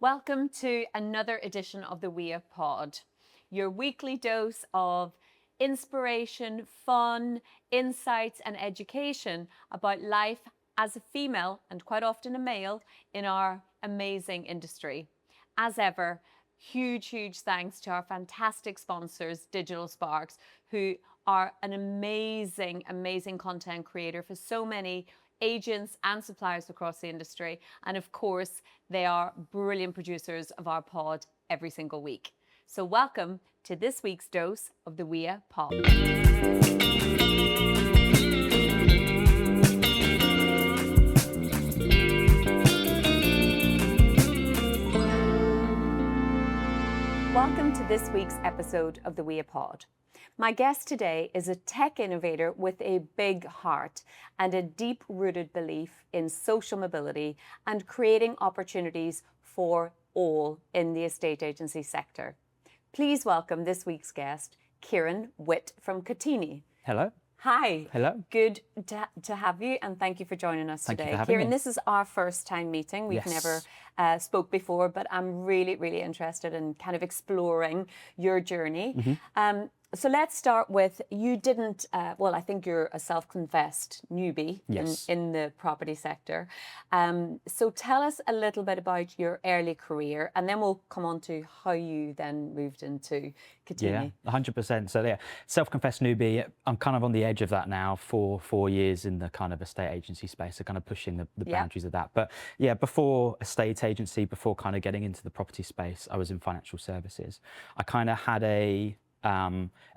Welcome to another edition of the WIA Pod, your weekly dose of inspiration, fun, insights and education about life as a female and quite often a male in our amazing industry. As ever, huge thanks to our fantastic sponsors, Digital Sparks, who are an amazing content creator for so many agents and suppliers across the industry. And of course, they are brilliant producers of our pod every single week. So welcome to this week's dose of the WIA Pod. Welcome to this week's episode of the WIA Pod. My guest today is a tech innovator with a big heart and a deep-rooted belief in social mobility and creating opportunities for all in the estate agency sector. Please welcome this week's guest, Kieran Witt from Kotini. Hello. Hi. Hello. Good to have you, and thank you for joining us Thank you today. for having Kieran, me. this is our first time meeting. We've Yes. never spoke before, but I'm really interested in kind of exploring your journey. So let's start with, you didn't, well, I think you're a self-confessed newbie Yes. in the property sector. So tell us a little bit about your early career, and then we'll come on to how you then moved into Kotini. Yeah, 100%. So yeah, self-confessed newbie. I'm kind of on the edge of that now for 4 years in the kind of estate agency space, so kind of pushing the boundaries of that. But yeah, before estate agency, before kind of getting into the property space, I was in financial services. I kind of had a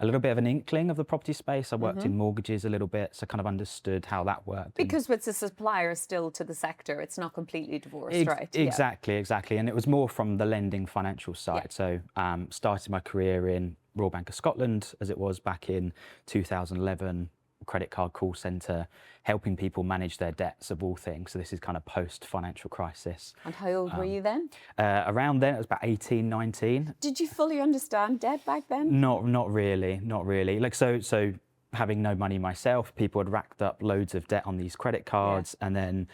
little bit of an inkling of the property space. I worked in mortgages a little bit, so kind of understood how that worked. Because it's a supplier still to the sector, it's not completely divorced, right? Exactly. And it was more from the lending financial side. So started my career in Royal Bank of Scotland, as it was back in 2011, credit card call centre, helping people manage their debts of all things. So this is kind of post-financial crisis. And how old were you then? Around then, it was about 18, 19. Did you fully understand debt back then? Not really. Like so having no money myself, people had racked up loads of debt on these credit cards, and then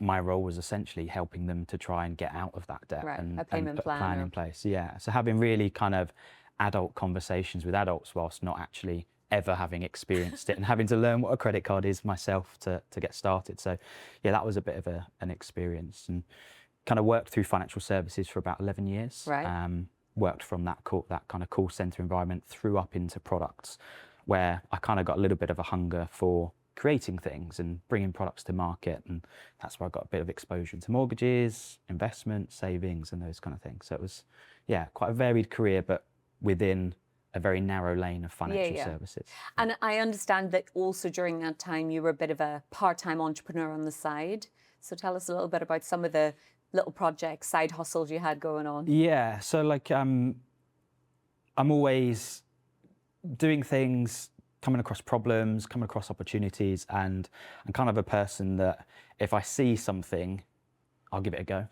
my role was essentially helping them to try and get out of that debt and a payment put a plan in place. Yeah, so having really kind of adult conversations with adults whilst not actually ever having experienced it and having to learn what a credit card is myself to get started. So yeah, that was a bit of an experience, and kind of worked through financial services for about 11 years. Right. Worked from that kind of call center environment through up into products, where I kind of got a little bit of a hunger for creating things and bringing products to market. And that's where I got a bit of exposure to mortgages, investment, savings, and those kind of things. So it was, yeah, quite a varied career, but within a very narrow lane of financial services. And I understand that also during that time you were a bit of a part-time entrepreneur on the side. So tell us a little bit about some of the little projects, side hustles you had going on. Yeah, so like I'm always doing things, coming across problems, coming across opportunities, and I'm kind of a person that if I see something, I'll give it a go.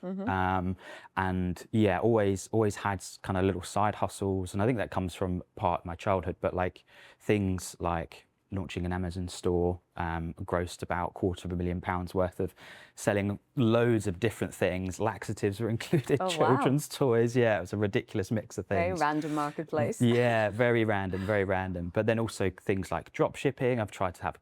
And yeah, always had kind of little side hustles. And I think that comes from part of my childhood, but like things like launching an Amazon store, grossed about £250,000 worth of selling loads of different things. Laxatives were included, children's toys. Yeah, it was a ridiculous mix of things. Very random marketplace. Yeah, very random. But then also things like drop shipping. I've tried to have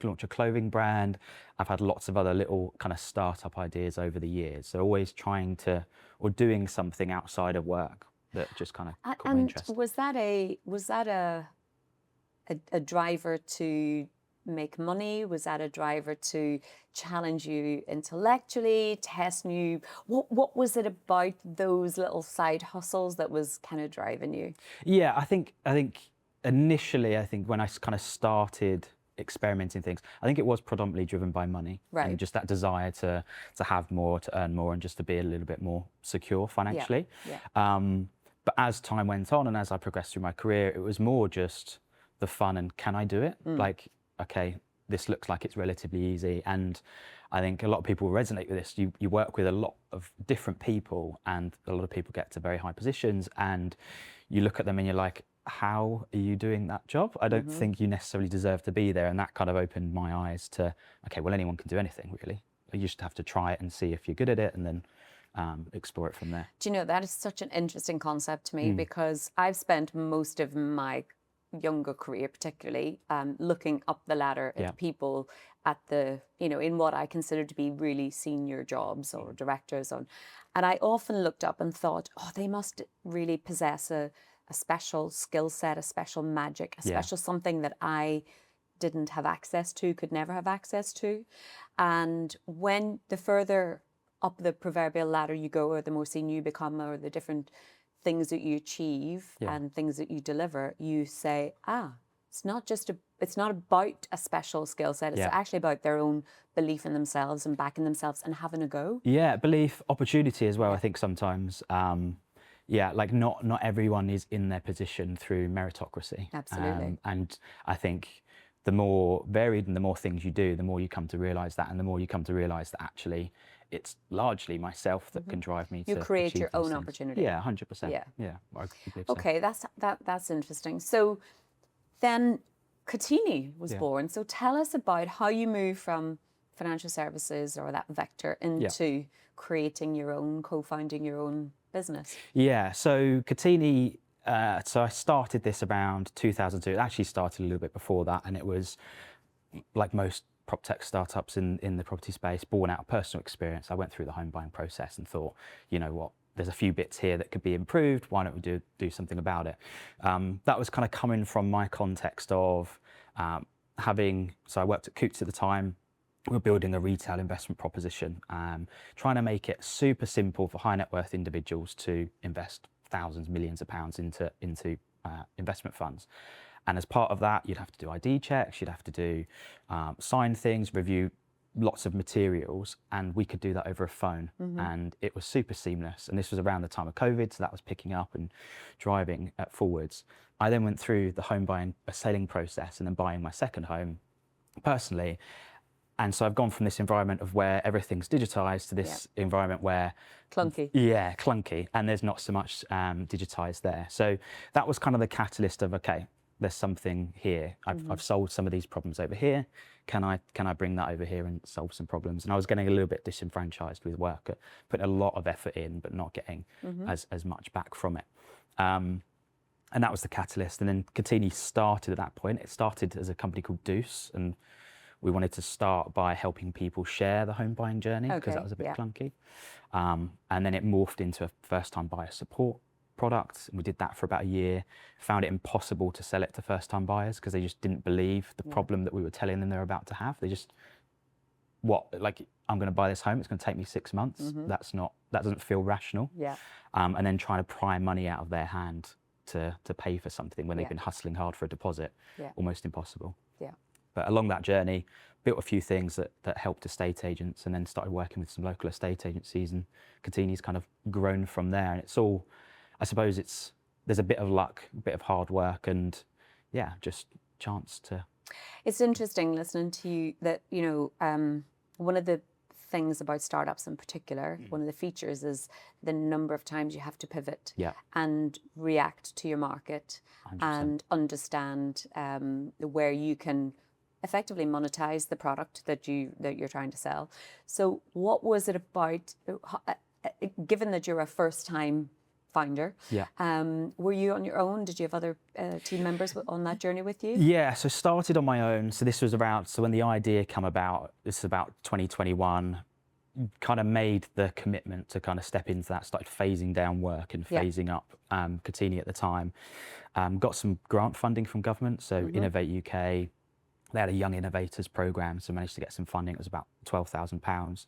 launch a clothing brand. I've had lots of other little kind of startup ideas over the years. So always trying to, or doing something outside of work that just kind of caught my interest. Was that a driver to make money? Was that a driver to challenge you intellectually, test new? What was it about those little side hustles that was kind of driving you? Yeah, I think initially, when I kind of started experimenting things, I think it was predominantly driven by money, right? And just that desire to have more, to earn more, and just to be a little bit more secure financially. But as time went on and as I progressed through my career, it was more just the fun and can I do it? Like, okay, this looks like it's relatively easy. And I think a lot of people resonate with this. You work with a lot of different people, and a lot of people get to very high positions, and you look at them and you're like, how are you doing that job? I don't think you necessarily deserve to be there. And that kind of opened my eyes to, okay, well, anyone can do anything really. You just have to try it and see if you're good at it, and then explore it from there. Do you know, that is such an interesting concept to me because I've spent most of my younger career, particularly looking up the ladder at people at the, in what I consider to be really senior jobs or directors on. And I often looked up and thought, oh, they must really possess a special skill set, a special magic, a special something that I didn't have access to, could never have access to. And when the further up the proverbial ladder you go, or the more senior you become, or the different things that you achieve and things that you deliver, you say, it's not about a special skill set. It's actually about their own belief in themselves and backing themselves and having a go. Yeah, belief, opportunity as well. I think sometimes, like not everyone is in their position through meritocracy. Absolutely. And I think the more varied and the more things you do, the more you come to realise that, and the more you come to realise that actually it's largely myself that can drive me to create achieve your these own things. opportunity. Yeah, 100%. Yeah. Yeah, I believe so. Okay, that's interesting. So then Kotini was born. So tell us about how you move from financial services or that vector into creating your own, co-founding your own business. Yeah, so Kotini, so I started this around 2002. It actually started a little bit before that, and it was like most PropTech startups in the property space, born out of personal experience. I went through the home buying process and thought, you know what, there's a few bits here that could be improved. Why don't we do something about it? That was kind of coming from my context of so I worked at Coots at the time. We were building a retail investment proposition, trying to make it super simple for high net worth individuals to invest thousands, millions of pounds into investment funds. And as part of that, you'd have to do ID checks, you'd have to do sign things, review lots of materials, and we could do that over a phone. And it was super seamless. And this was around the time of COVID, so that was picking up and driving forwards. I then went through the home buying, selling process, and then buying my second home personally. And so I've gone from this environment of where everything's digitized to this environment where clunky. Yeah, clunky, and there's not so much digitized there. So that was kind of the catalyst of, okay, there's something here. I've solved some of these problems over here. Can I bring that over here and solve some problems? And I was getting a little bit disenfranchised with work, putting a lot of effort in, but not getting as much back from it. And that was the catalyst. And then Kotini started at that point. It started as a company called Deuce, and we wanted to start by helping people share the home buying journey because that was a bit clunky. And then it morphed into a first-time buyer support product. And we did that for about a year, found it impossible to sell it to first-time buyers because they just didn't believe the problem that we were telling them they're about to have. They just, I'm going to buy this home, it's going to take me 6 months. That doesn't feel rational. And then trying to pry money out of their hand to pay for something when they've been hustling hard for a deposit, almost impossible. But along that journey, built a few things that helped estate agents, and then started working with some local estate agencies, and Kotini's kind of grown from there. And it's all, I suppose there's a bit of luck, a bit of hard work, and just chance to. It's interesting listening to you that, one of the things about startups in particular, one of the features is the number of times you have to pivot and react to your market 100%. And understand where you can effectively monetize the product that you're trying to sell. So what was it about, given that you're a first-time founder, were you on your own? Did you have other team members on that journey with you? Yeah, so started on my own. So this was so when the idea came about, this is about 2021, kind of made the commitment to kind of step into that, started phasing down work and phasing up Kotini at the time. Got some grant funding from government, so Innovate UK. They had a Young Innovators programme, so managed to get some funding. It was about £12,000.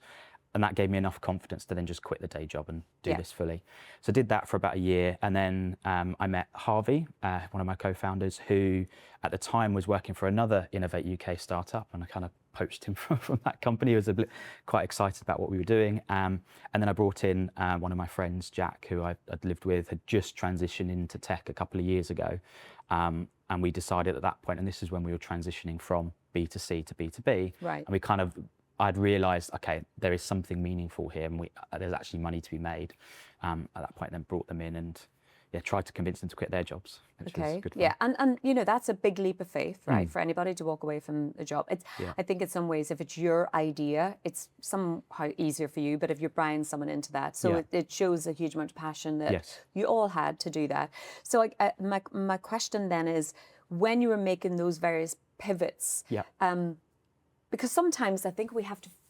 And that gave me enough confidence to then just quit the day job and do this fully. So I did that for about a year. And then I met Harvey, one of my co-founders, who at the time was working for another Innovate UK startup. And I kind of poached him from that company. He was quite excited about what we were doing. And then I brought in one of my friends, Jack, who I'd lived with, had just transitioned into tech a couple of years ago. And we decided at that point, and this is when we were transitioning from B2C to B2B. Right. And I'd realised, okay, there is something meaningful here, and there's actually money to be made. At that point, then brought them in, and tried to convince them to quit their jobs, which was good fun. Yeah, and you know, that's a big leap of faith, right? For anybody to walk away from a job. I think in some ways, if it's your idea, it's somehow easier for you. But if you're buying someone into that, so it shows a huge amount of passion that you all had to do that. So my question then is, when you were making those various pivots, because sometimes I think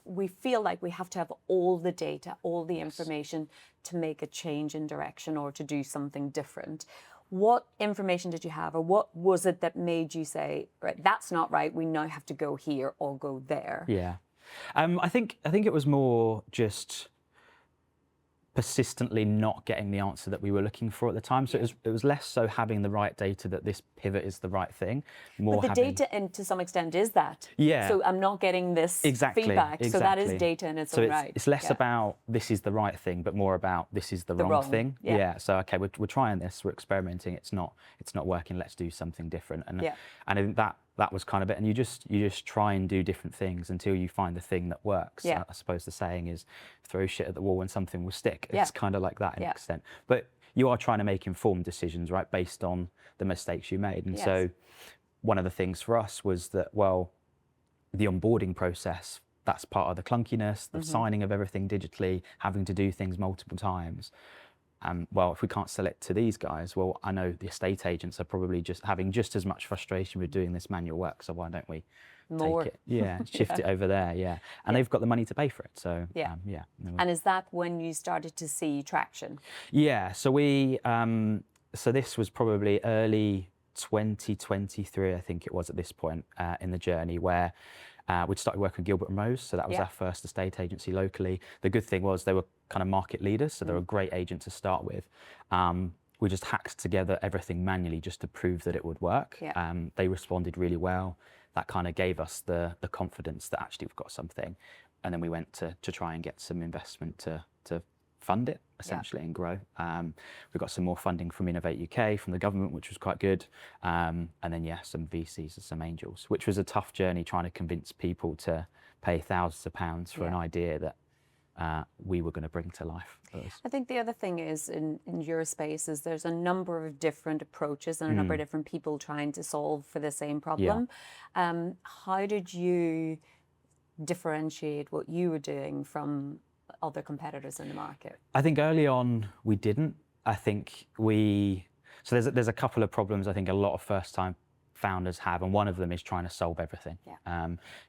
we feel like we have to have all the data, all the information to make a change in direction or to do something different. What information did you have, or what was it that made you say, right, that's not right, we now have to go here or go there? Yeah. I think it was more just persistently not getting the answer that we were looking for at the time. So it was less so having the right data that this pivot is the right thing. More but the data, and to some extent, is that. Yeah. So I'm not getting this feedback. So that is data in its own right. It's less about this is the right thing, but more about this is the wrong thing. Yeah. So okay, we're trying this, we're experimenting. It's not working. Let's do something different. And I think that was kind of it. And you just try and do different things until you find the thing that works. I suppose the saying is, throw shit at the wall and something will stick. It's kind of like that in an extent. But you are trying to make informed decisions, right, based on the mistakes you made. And so one of the things for us was that, well, the onboarding process, that's part of the clunkiness, the signing of everything digitally, having to do things multiple times. Well, if we can't sell it to these guys, well, I know the estate agents are probably just having just as much frustration with doing this manual work. So why don't we take it? Yeah, shift it over there. Yeah, and they've got the money to pay for it. So And is that when you started to see traction? Yeah. So so this was probably early 2023, I think it was at this point in the journey, where we'd started working with Gilbert and Rose, so that was our first estate agency locally. The good thing was they were kind of market leaders, so they were a great agent to start with. We just hacked together everything manually just to prove that it would work. They responded really well. That kind of gave us the confidence that actually we've got something. And then we went to try and get some investment to fund it, essentially, and grow. We got some more funding from Innovate UK, from the government, which was quite good. And then, some VCs and some angels, which was a tough journey trying to convince people to pay thousands of pounds for an idea that we were going to bring to life. I think the other thing is in your space is there's a number of different approaches and a number of different people trying to solve for the same problem. How did you differentiate what you were doing from other competitors in the market? I think early on we didn't. I think so there's a couple of problems I think a lot of first-time founders have, and one of them is trying to solve everything.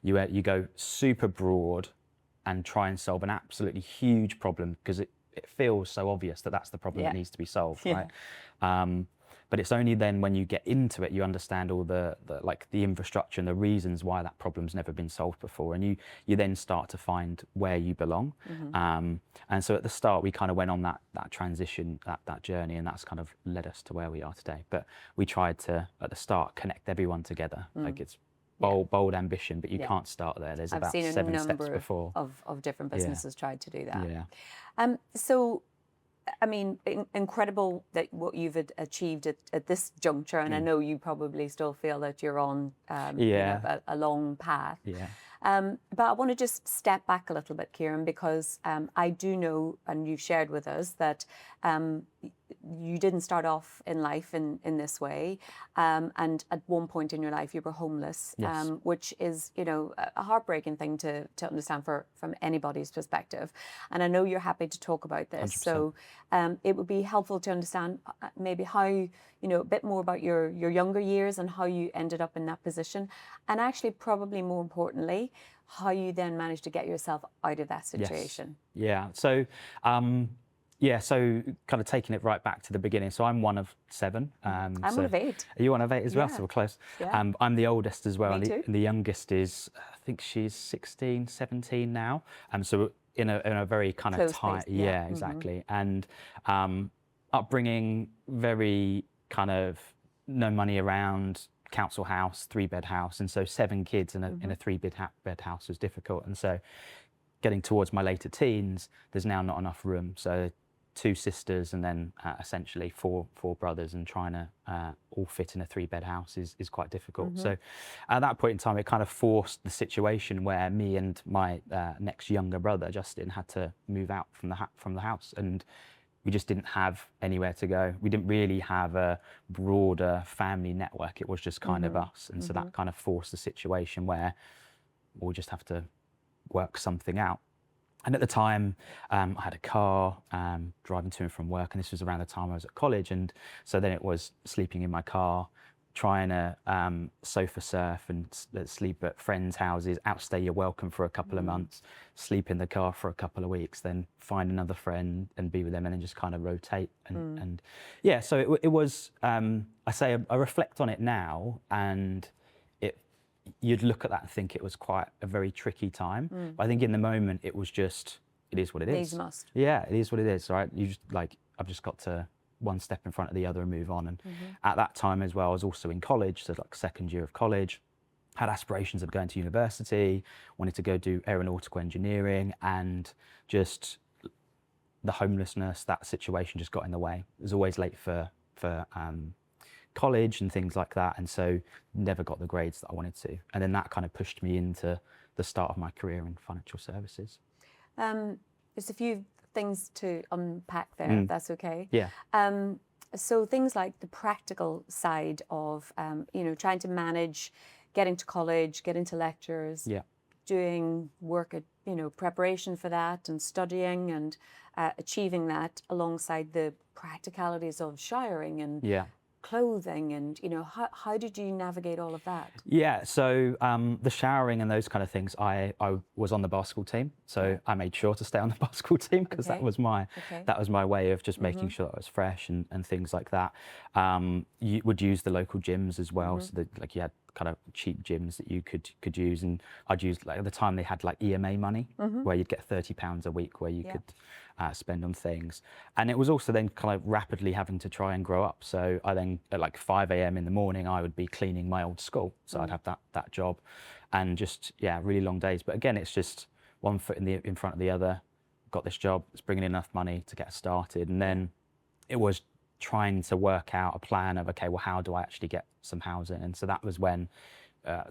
You go super broad and try and solve an absolutely huge problem because it feels so obvious that that's the problem that needs to be solved, right? But it's only then when you get into it, you understand all the infrastructure and the reasons why that problem's never been solved before. And you then start to find where you belong. And so at the start, we kind of went on that transition, that journey, and that's kind of led us to where we are today. But we tried to, at the start, connect everyone together. Like it's bold ambition, but you can't start there. There's about 7 steps before. Of different businesses tried to do that. So, I mean, incredible that what you've achieved at this juncture, and I know you probably still feel that you're on a long path. But I want to just step back a little bit, Kieran, because I do know, and you've shared with us, that you didn't start off in life in this way, and at one point in your life you were homeless, which is, a heartbreaking thing to understand from anybody's perspective. And I know you're happy to talk about this, 100%. So it would be helpful to understand maybe how, a bit more about your younger years and how you ended up in that position, and actually probably more importantly, how you then managed to get yourself out of that situation. So so kind of taking it right back to the beginning. So I'm one of 7. I'm one of 8. Are you one of 8 as well? So we're close. I'm the oldest as well. Me too. And the youngest is, I think she's 16, 17 now. So in a very kind of tight, exactly. And upbringing, very kind of no money around, council house, 3-bed house. And so 7 kids in a 3-bed house was difficult. And so getting towards my later teens, there's now not enough room. So 2 sisters and then essentially 4 brothers, and trying to all fit in a 3-bed house is quite difficult. So at that point in time, it kind of forced the situation where me and my next younger brother, Justin, had to move out from the house. And we just didn't have anywhere to go. We didn't really have a broader family network. It was just kind of us. And so that kind of forced a situation where we'll just have to work something out. And at the time, I had a car, driving to and from work, and this was around the time I was at college. And so then it was sleeping in my car, trying to sofa surf and sleep at friends' houses, outstay your welcome for a couple of months, sleep in the car for a couple of weeks, then find another friend and be with them, and then just kind of rotate. And yeah, so it was, I reflect on it now, and you'd look at that and think it was quite a very tricky time. But I think in the moment it was just, it is what it is. Needs must. Yeah, it is what it is, right? You just I've just got to one step in front of the other and move on. And at that time as well, I was also in college, so like second year of college, had aspirations of going to university, wanted to go do aeronautical engineering, and just the homelessness, that situation just got in the way. I was always late for college and things like that, and so never got the grades that I wanted to. And then that kind of pushed me into the start of my career in financial services. There's a few things to unpack there, if that's okay. Yeah. So things like the practical side of, trying to manage getting to college, getting to lectures, doing work at, preparation for that and studying and achieving that alongside the practicalities of showering and clothing and, how did you navigate all of that? Yeah, so the showering and those kind of things, I was on the basketball team, so I made sure to stay on the basketball team because that was my way of just making sure I was fresh and things like that. You would use the local gyms as well, so that like you had kind of cheap gyms that you could use, and I'd use, like at the time they had like EMA money where you'd get £30 a week where you could spend on things. And it was also then kind of rapidly having to try and grow up. So I then at like 5 a.m. in the morning, I would be cleaning my old school. So I'd have that job, and just, really long days. But again, it's just one foot in front of the other. Got this job, it's bringing in enough money to get started. And then it was trying to work out a plan of, okay, well, how do I actually get some housing? And so that was when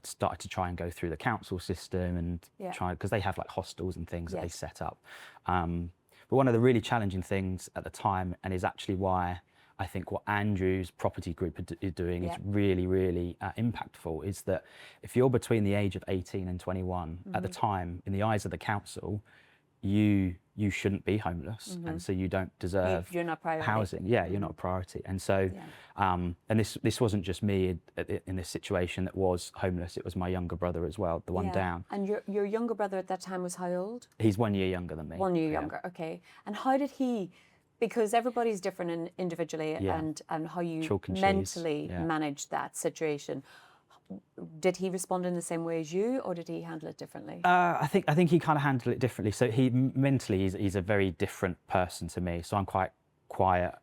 started to try and go through the council system and try, because they have like hostels and things that they set up. But one of the really challenging things at the time, and is actually why I think what Andrew's property group is doing is really, really impactful, is that if you're between the age of 18 and 21, at the time, in the eyes of the council, you shouldn't be homeless, and so you don't deserve you're not priority. Housing. Yeah, you're not a priority. And so, and this wasn't just me in this situation that was homeless. It was my younger brother as well, the one down. And your younger brother at that time was how old? He's 1 year younger than me. 1 year younger. Okay. And how did he? Because everybody's different individually, and how you mentally manage that situation. Did he respond in the same way as you, or did he handle it differently? I think he kind of handled it differently. So he mentally, he's a very different person to me. So I'm quite quiet,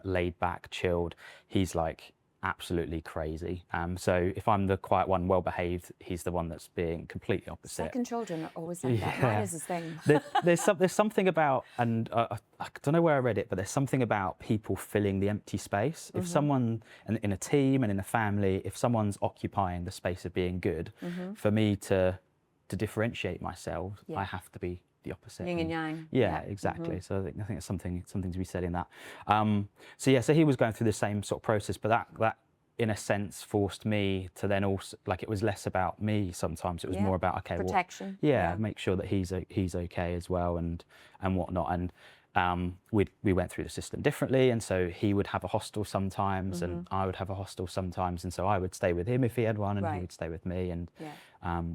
laid back, chilled. He's like absolutely crazy. So if I'm the quiet one, well behaved, he's the one that's being completely opposite. Second children are always like that. Mine is the same. There's something about, and I don't know where I read it, but there's something about people filling the empty space. If someone in a team and in a family, if someone's occupying the space of being good, for me to differentiate myself, I have to be the opposite. Yin and yang. Yeah, exactly. So I think there's something to be said in that. So he was going through the same sort of process, but that in a sense forced me to then also, like, it was less about me sometimes. It was more about, okay, protection. Make sure that he's okay as well and whatnot. And we went through the system differently, and so he would have a hostel sometimes, and I would have a hostel sometimes, and so I would stay with him if he had one, and he would stay with me, and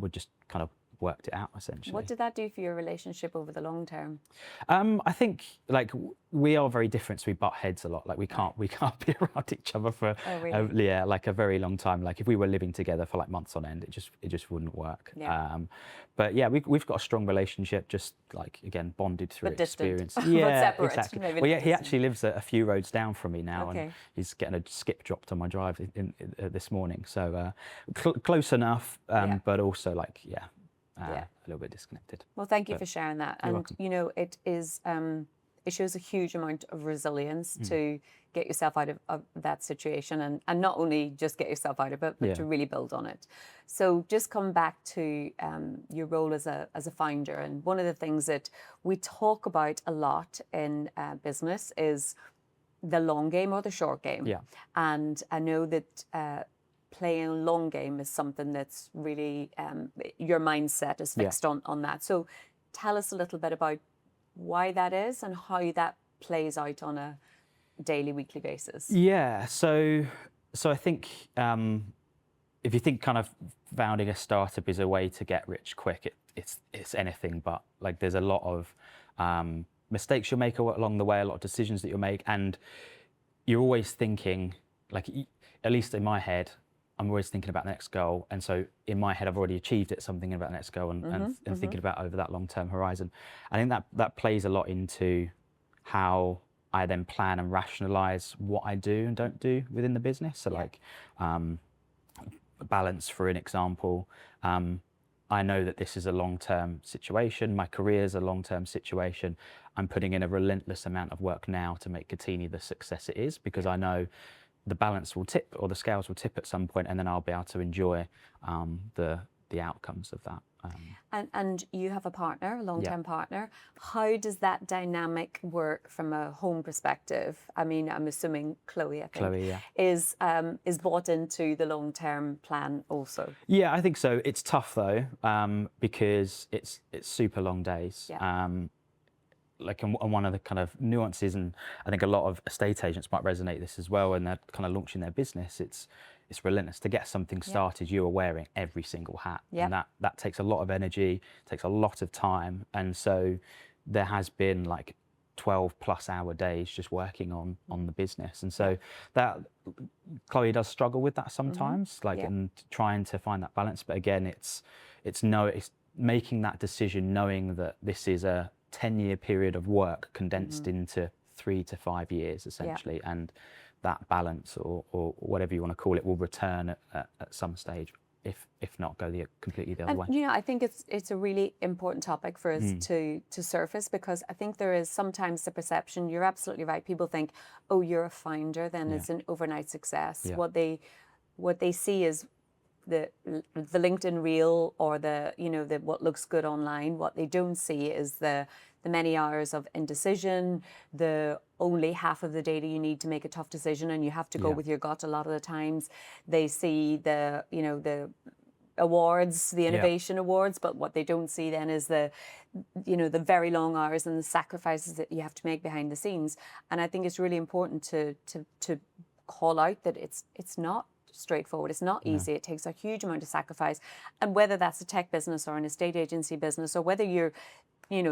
would just kind of worked it out essentially. What did that do for your relationship over the long term? I think like we are very different, so we butt heads a lot. Like we can't be around each other for like a very long time. Like if we were living together for like months on end, it just wouldn't work. But yeah, we've got a strong relationship, just like, again, bonded through experience. Yeah, exactly. Well, yeah, he actually lives a few roads down from me now, and he's getting a skip dropped on my drive this morning. So close enough, but also like a little bit disconnected. Well, thank you for sharing that. And welcome. it is it shows a huge amount of resilience to get yourself out of that situation, and not only just get yourself out of it, but to really build on it. So just come back to your role as a founder, and one of the things that we talk about a lot in business is the long game or the short game. Yeah. And I know that playing a long game is something that's really, your mindset is fixed on that. So tell us a little bit about why that is and how that plays out on a daily, weekly basis. Yeah, so I think if you think kind of founding a startup is a way to get rich quick, it's anything but. Like, there's a lot of mistakes you'll make along the way, a lot of decisions that you'll make, and you're always thinking, like, at least in my head, I'm always thinking about the next goal, and so in my head I've already achieved it, so I'm thinking about the next goal and thinking about over that long-term horizon. I think that plays a lot into how I then plan and rationalize what I do and don't do within the business. So like balance, for an example, I know that this is a long-term situation. My career is a long-term situation. I'm putting in a relentless amount of work now to make Kotini the success it is, because I know the balance will tip, or the scales will tip at some point, and then I'll be able to enjoy the outcomes of that. And you have a partner, a long-term partner. How does that dynamic work from a home perspective? I mean, I'm assuming Chloe, I think, Chloe, is bought into the long-term plan also. Yeah, I think so. It's tough though, because it's super long days. Yeah. Like, and one of the kind of nuances, and I think a lot of estate agents might resonate this as well, and they're kind of launching their business. It's relentless. To get something started, you are wearing every single hat, and that takes a lot of energy, takes a lot of time, and so there has been like 12+ hour days just working on the business, and so that Chloe does struggle with that sometimes, and trying to find that balance. But again, it's making that decision, knowing that this is a 10-year period of work condensed into 3 to 5 years essentially, and that balance, or whatever you want to call it, will return at some stage, if not go completely the other way. You know, I think it's a really important topic for us to surface, because I think there is sometimes the perception, you're absolutely right, people think, oh, you're a founder, then it's an overnight success. What they see is the LinkedIn reel, or the what looks good online. What they don't see is the many hours of indecision, the only half of the data you need to make a tough decision, and you have to go with your gut a lot of the times. They see the awards, the innovation awards, but what they don't see then is the very long hours and the sacrifices that you have to make behind the scenes. And I think it's really important to call out that it's not straightforward. It's not easy. It takes a huge amount of sacrifice. And whether that's a tech business or an estate agency business, or whether you're,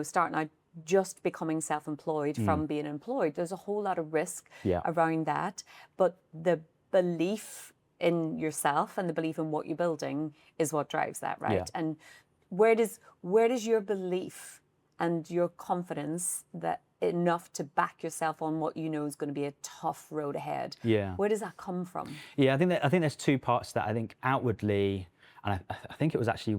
starting out just becoming self-employed from being employed, there's a whole lot of risk around that. But the belief in yourself and the belief in what you're building is what drives that, right? Yeah. And where does your belief and your confidence that enough to back yourself on what you know is going to be a tough road ahead? Where does that come from? Yeah, I think there's two parts to that. I think outwardly, and I think it was actually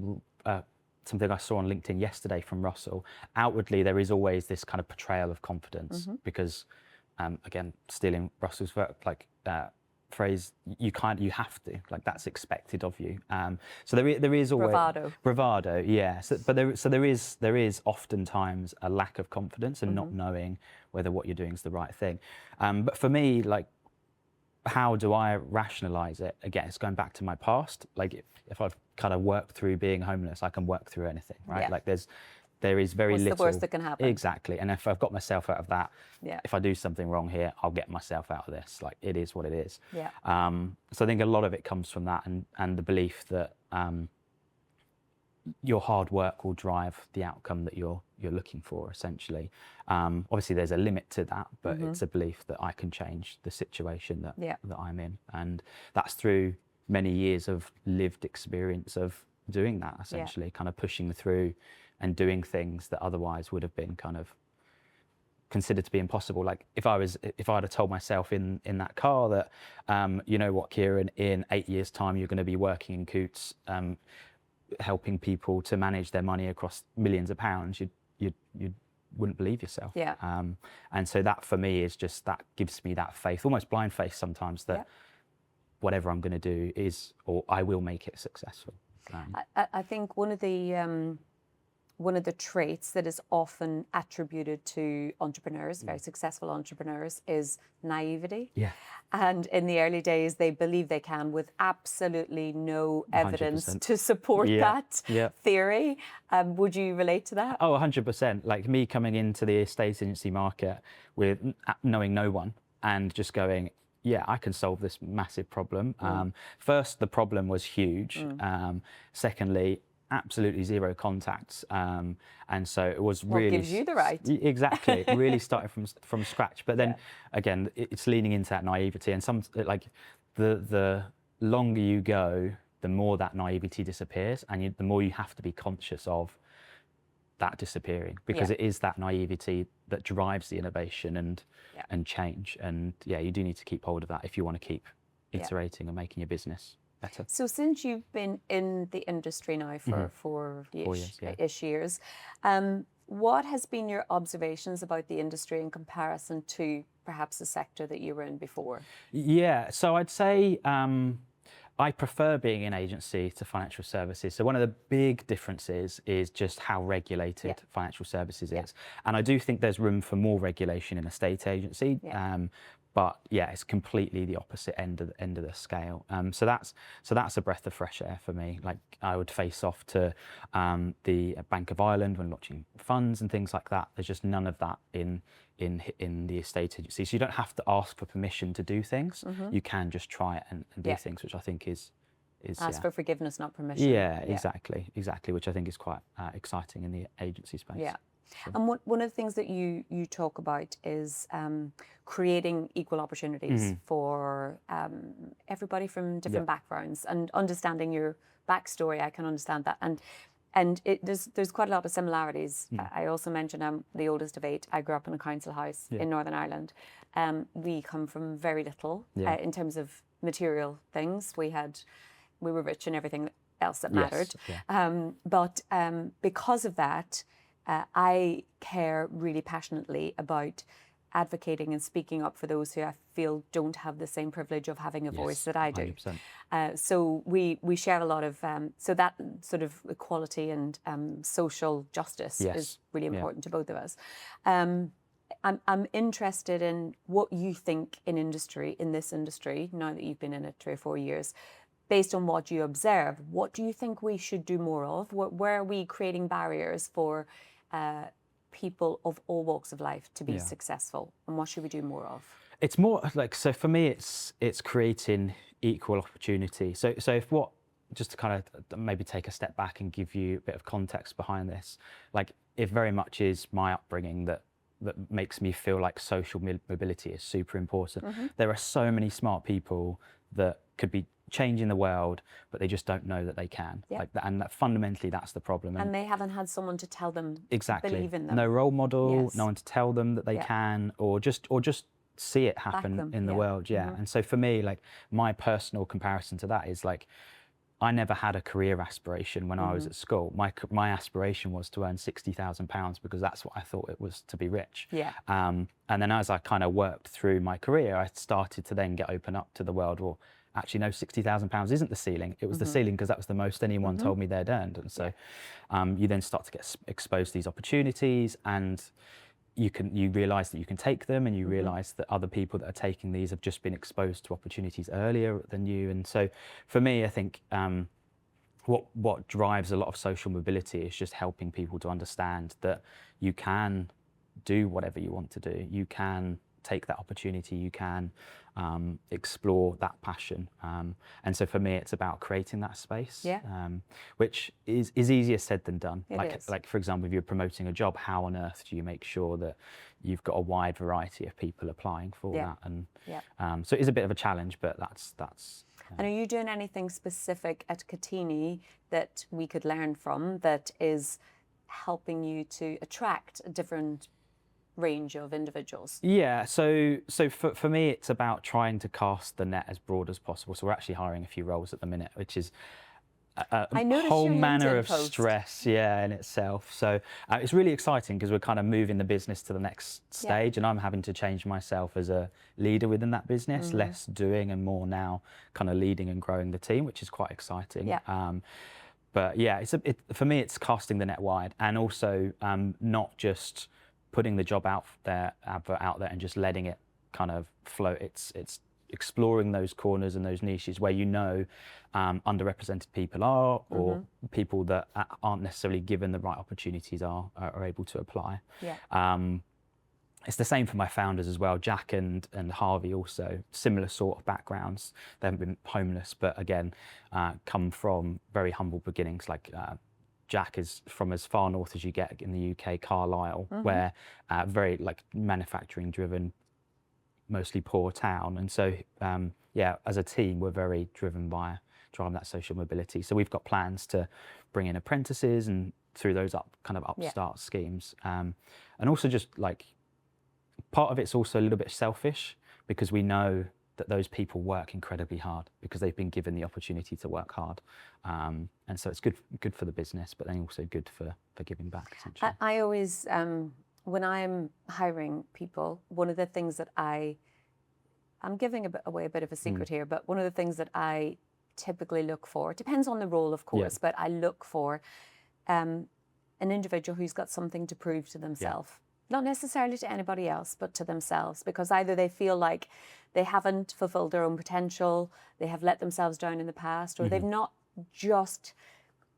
something I saw on LinkedIn yesterday from Russell. Outwardly, there is always this kind of portrayal of confidence, because, again, stealing Russell's phrase, you have to, like, that's expected of you. So there is always bravado, yeah. So there is oftentimes a lack of confidence and not knowing whether what you're doing is the right thing. But for me, like, how do I rationalize it? Again, it's going back to my past. Like, if I've kind of worked through being homeless, I can work through anything, right? Like, there is very little. What's the worst that can happen? Exactly. And if I've got myself out of that, if I do something wrong here, I'll get myself out of this. Like, it is what it is. So I think a lot of it comes from that, and the belief that your hard work will drive the outcome that you're looking for, essentially. Obviously, there's a limit to that, but it's a belief that I can change the situation that I'm in, and that's through many years of lived experience of doing that, essentially, kind of pushing through and doing things that otherwise would have been kind of considered to be impossible. Like, if I'd have told myself in that car that, you know what, Kieran, in 8 years' time you're going to be working in Coots, helping people to manage their money across millions of pounds, you'd wouldn't believe yourself. Yeah. And so that for me is just, that gives me that faith, almost blind faith sometimes, that whatever I'm going to do is, or I will make it successful. I think one of the traits that is often attributed to entrepreneurs, very successful entrepreneurs, is naivety. Yeah. And in the early days, they believe they can, with absolutely no evidence 100%. to support that theory. Would you relate to that? Oh, 100%. Like me coming into the estate agency market with knowing no one and just going, yeah, I can solve this massive problem. First, the problem was huge. Secondly, absolutely zero contacts, and so it was really. What gives you the right? Exactly, really started from scratch. But then again, it's leaning into that naivety, and like the longer you go, the more that naivety disappears, and the more you have to be conscious of that disappearing, because it is that naivety that drives the innovation and change. And yeah, you do need to keep hold of that if you want to keep iterating and making your business better. So since you've been in the industry now for 4-ish years, what has been your observations about the industry in comparison to perhaps the sector that you were in before? Yeah, so I'd say I prefer being in agency to financial services. So one of the big differences is just how regulated financial services is. And I do think there's room for more regulation in a state agency. But yeah, it's completely the opposite end of the scale. So that's a breath of fresh air for me. Like I would face off to the Bank of Ireland when launching funds and things like that. There's just none of that in the estate agency. So you don't have to ask for permission to do things. You can just try it and do things, which I think is ask for forgiveness, not permission. Yeah, exactly, which I think is quite exciting in the agency space. Yeah. And one of the things that you talk about is creating equal opportunities for everybody from different backgrounds, and understanding your backstory. I can understand that, and there's quite a lot of similarities. I also mentioned I'm the oldest of 8. I grew up in a council house in Northern Ireland. We come from very little in terms of material things. We were rich in everything else that mattered. But because of that, I care really passionately about advocating and speaking up for those who I feel don't have the same privilege of having a voice that I do. 100%. So we share a lot of, so that sort of equality and social justice is really important to both of us. I'm interested in what you think in this industry, now that you've been in it 3 or 4 years. Based on what you observe, what do you think we should do more of? Where are we creating barriers for people of all walks of life to be successful, and what should we do more of? It's more like, so for me, it's creating equal opportunity. So just to kind of maybe take a step back and give you a bit of context behind this, like it very much is my upbringing that makes me feel like social mobility is super important. There are so many smart people that could be changing the world, but they just don't know that they can. Like that, and that fundamentally that's the problem. And they haven't had someone to tell them, believe in them. No role model, no one to tell them that they can, or just see it happen in the world. And so for me, like my personal comparison to that is like, I never had a career aspiration when I was at school. My aspiration was to earn £60,000 because that's what I thought it was to be rich. And then as I kind of worked through my career, I started to then open up to the world. Well, actually, no, £60,000 isn't the ceiling. It was the ceiling because that was the most anyone told me they'd earned. And so you then start to get exposed to these opportunities, and you realise that you can take them, and you realise that other people that are taking these have just been exposed to opportunities earlier than you. And so for me, I think what drives a lot of social mobility is just helping people to understand that you can do whatever you want to do. You can take that opportunity, you can explore that passion. And so for me, it's about creating that space, which is easier said than done. Like for example, if you're promoting a job, how on earth do you make sure that you've got a wide variety of people applying for that? And so it is a bit of a challenge, but that's. And are you doing anything specific at Kotini that we could learn from that is helping you to attract a different range of individuals? Yeah, so for me, it's about trying to cast the net as broad as possible. So we're actually hiring a few roles at the minute, which is I noticed whole your manner LinkedIn of post. stress, in itself. So it's really exciting because we're kind of moving the business to the next stage, and I'm having to change myself as a leader within that business, less doing and more now kind of leading and growing the team, which is quite exciting. Yeah. But yeah, for me, it's casting the net wide, and also not just putting the job advert out there and just letting it kind of float. It's exploring those corners and those niches where underrepresented people are, or people that aren't necessarily given the right opportunities are able to apply. Yeah. It's the same for my founders as well. Jack and Harvey also, similar sort of backgrounds. They haven't been homeless, but again, come from very humble beginnings. Like Jack is from as far north as you get in the UK, Carlisle, where very like manufacturing driven, mostly poor town. And so, as a team, we're very driven by driving that social mobility. So we've got plans to bring in apprentices and through those upstart schemes. And also just like, part of it's also a little bit selfish because we know that those people work incredibly hard because they've been given the opportunity to work hard. And so it's good for the business, but then also good for giving back, essentially. I always, when I'm hiring people, one of the things that I'm giving away a bit of a secret here, but one of the things that I typically look for, it depends on the role, of course, but I look for an individual who's got something to prove to themselves. Not necessarily to anybody else, but to themselves, because either they feel like they haven't fulfilled their own potential, they have let themselves down in the past, or they've not just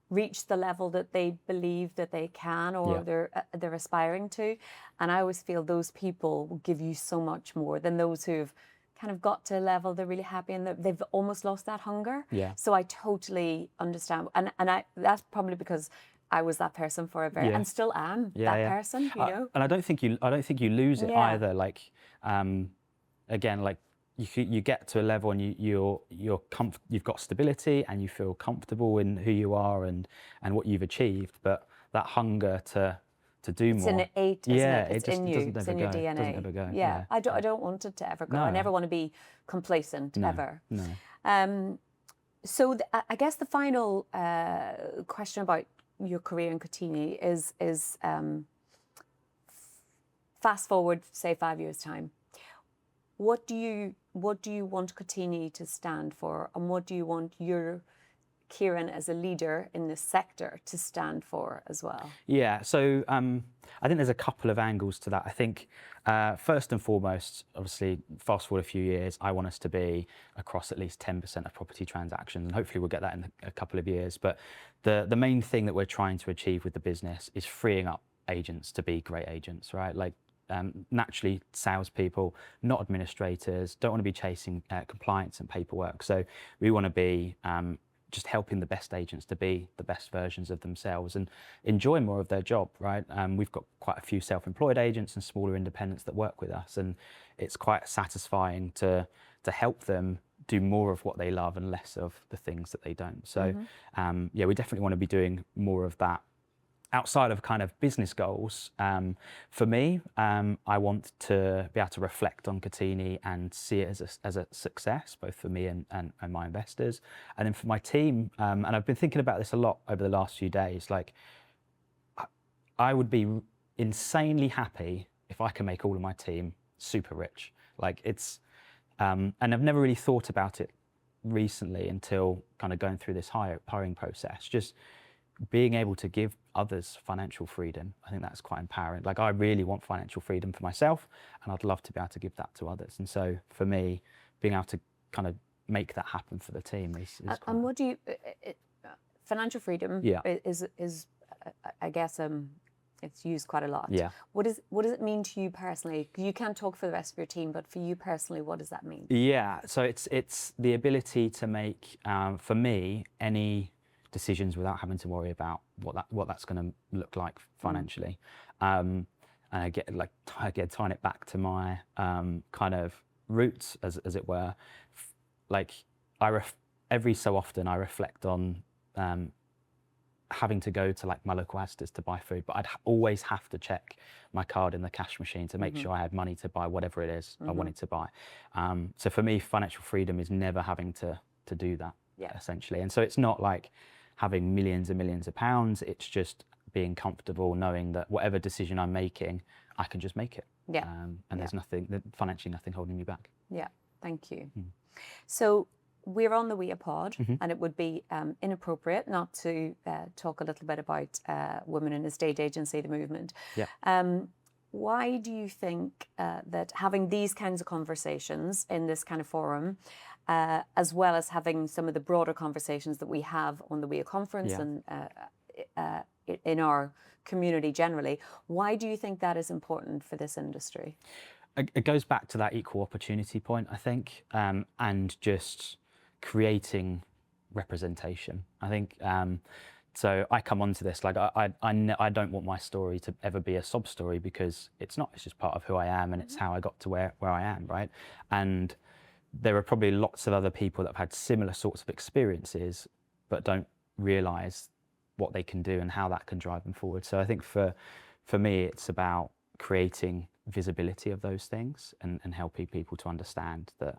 reached the level that they believe that they can, or they're aspiring to. And I always feel those people will give you so much more than those who've kind of got to a level they're really happy and they've almost lost that hunger. So I totally understand, and that's probably because I was that person for a very, and still am that person, you know. And I don't think you lose it either. Like, again, like you get to a level and you've got stability and you feel comfortable in who you are and what you've achieved. But that hunger to do more, innate, isn't it? It's in you. It's in your DNA. It doesn't ever go. Yeah. I don't want it to ever go. No. I never want to be complacent ever. No. So I guess the final question about your career in Kotini is fast forward, say 5 years time. What do you want Kotini to stand for, and what do you want your Kieran as a leader in this sector to stand for as well? Yeah, so I think there's a couple of angles to that. I think first and foremost, obviously, fast forward a few years, I want us to be across at least 10% of property transactions, and hopefully we'll get that in a couple of years. But the main thing that we're trying to achieve with the business is freeing up agents to be great agents, right? Like naturally, salespeople, not administrators, don't want to be chasing compliance and paperwork. So we want to be just helping the best agents to be the best versions of themselves and enjoy more of their job, right? We've got quite a few self-employed agents and smaller independents that work with us, and it's quite satisfying to help them do more of what they love and less of the things that they don't. So we definitely want to be doing more of that. Outside of kind of business goals, for me, I want to be able to reflect on Kotini and see it as a success, both for me and my investors. And then for my team, and I've been thinking about this a lot over the last few days, like I would be insanely happy if I can make all of my team super rich. Like it's, and I've never really thought about it recently until kind of going through this hiring process. Just being able to give others financial freedom, I think that's quite empowering. Like I really want financial freedom for myself, and I'd love to be able to give that to others. And so for me, being able to kind of make that happen for the team is and what do you financial freedom is I guess it's used quite a lot. What does it mean to you personally? You can't talk for the rest of your team, but for you personally, what does that mean? So it's the ability to make for me any decisions without having to worry about what that's going to look like financially. And again, tying it back to my kind of roots, as it were. Like every so often I reflect on having to go to like my local Asda's to buy food, but I'd always have to check my card in the cash machine to make sure I had money to buy whatever it is I wanted to buy. So for me, financial freedom is never having to do that, essentially. And so it's not like having millions and millions of pounds. It's just being comfortable knowing that whatever decision I'm making, I can just make it. Yeah. And there's financially nothing holding me back. Yeah, thank you. So we're on the WIA pod, and it would be inappropriate not to talk a little bit about women in estate agency, the movement. Yeah. Why do you think that having these kinds of conversations in this kind of forum, as well as having some of the broader conversations that we have on the WIA conference and in our community generally, why do you think that is important for this industry? It goes back to that equal opportunity point, I think, and just creating representation. I think, so I come onto this, like I don't want my story to ever be a sob story, because it's not, it's just part of who I am, and it's how I got to where I am, right? And there are probably lots of other people that have had similar sorts of experiences, but don't realise what they can do and how that can drive them forward. So I think for me, it's about creating visibility of those things and helping people to understand that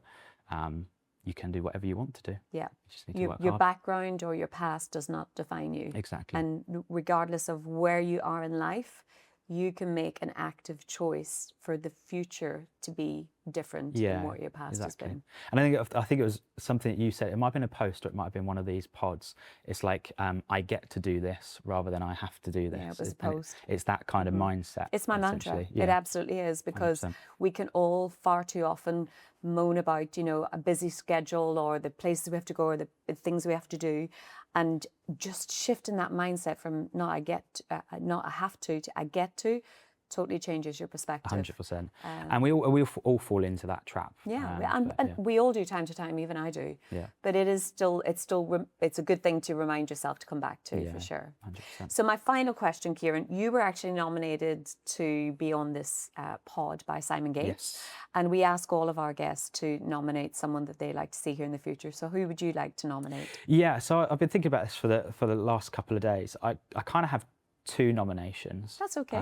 you can do whatever you want to do. Yeah. You just need to work your hard. background or your past does not define you. Exactly. And regardless of where you are in life, you can make an active choice for the future to be different than what your past has been. And I think it was something that you said, it might have been a post or it might have been one of these pods. It's like, I get to do this rather than I have to do this. Yeah, it was a post. It's that kind of mindset. It's my mantra. Yeah. It absolutely is, because 100%. we can all far too often moan about, you know, a busy schedule or the places we have to go or the things we have to do, and just shifting that mindset from not I have to I get to totally changes your perspective. 100%. And we all fall into that trap. Yeah, and we all do time to time, even I do. Yeah. But it's a good thing to remind yourself to come back to, for sure. 100%. So my final question, Kieran, you were actually nominated to be on this pod by Simon Gates. Yes. And we ask all of our guests to nominate someone that they like to see here in the future. So who would you like to nominate? Yeah, so I've been thinking about this for the last couple of days. I kind of have 2 nominations. That's okay.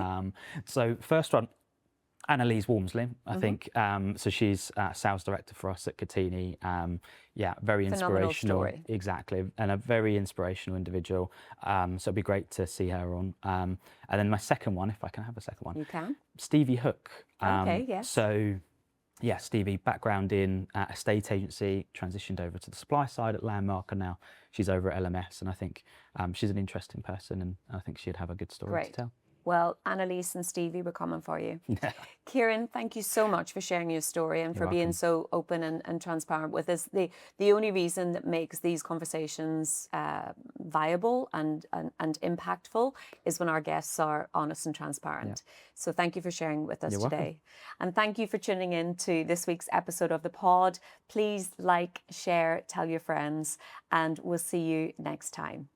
So first one, Annalise Walmsley, I think. So she's sales director for us at Kotini. Very Phenomenal inspirational. story. Exactly, and a very inspirational individual. So it'd be great to see her on. And then my second one, if I can have a second one. You can. Stevie Hook. Okay, yes. So, yeah, Stevie, background in estate agency, transitioned over to the supply side at Landmark, and now she's over at LMS. And I think she's an interesting person, and I think she'd have a good story to tell. Well, Annalise and Stevie, we're coming for you. Kieran, thank you so much for sharing your story and for being so open and transparent with us. The only reason that makes these conversations viable and impactful is when our guests are honest and transparent. So thank you for sharing with us today. And thank you for tuning in to this week's episode of The Pod. Please like, share, tell your friends, and we'll see you next time.